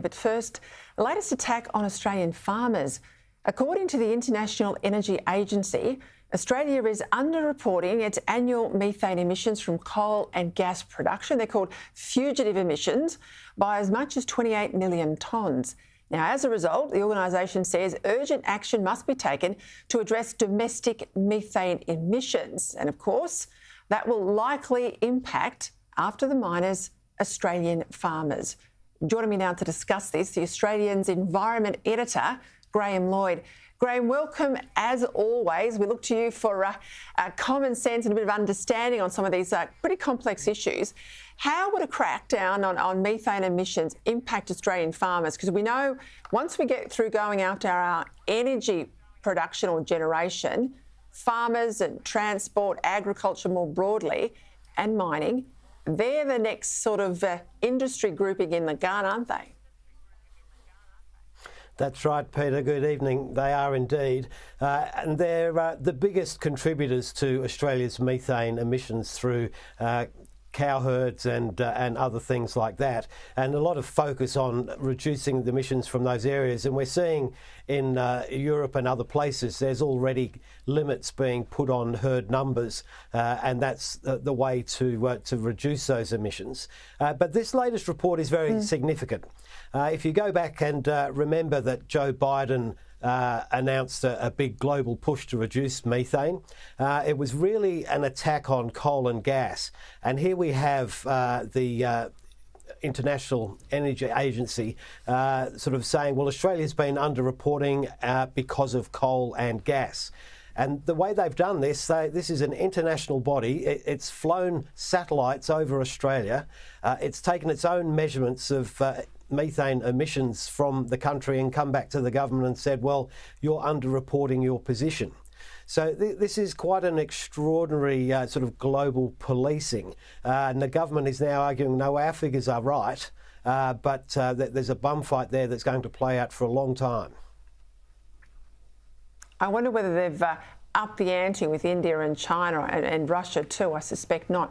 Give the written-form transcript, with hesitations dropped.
But first, the latest attack on Australian farmers. According to the International Energy Agency, Australia is underreporting its annual methane emissions from coal and gas production. They're called fugitive emissions, by as much as 28 million tonnes. Now, as a result, the organisation says urgent action must be taken to address domestic methane emissions. And of course, that will likely impact, after the miners, Australian farmers. Joining me now to discuss this, the Australian's Environment Editor, Graham Lloyd. Graham, welcome as always. We look to you for common sense and a bit of understanding on some of these pretty complex issues. How would a crackdown on methane emissions impact Australian farmers? Because we know once we get through going after our energy production or generation, farmers and transport, agriculture more broadly, and mining, they're the next sort of industry grouping in the gun, aren't they? That's right, Peter. Good evening. They are indeed. And they're the biggest contributors to Australia's methane emissions through cow herds and other things like that, and a lot of focus on reducing the emissions from those areas. And we're seeing in Europe and other places there's already limits being put on herd numbers, and that's the way to reduce those emissions. But this latest report is very significant. If you go back and remember that Joe Biden announced a big global push to reduce methane. It was really an attack on coal and gas. And here we have the International Energy Agency sort of saying, well, Australia's been underreporting because of coal and gas. And the way they've done this, this is an international body. It's flown satellites over Australia. It's taken its own measurements of methane emissions from the country and come back to the government and said, well, you're underreporting your position. So this is quite an extraordinary sort of global policing. And the government is now arguing, no, our figures are right, but there's a bum fight there that's going to play out for a long time. I wonder whether they've upped the ante with India and China and Russia too. I suspect not.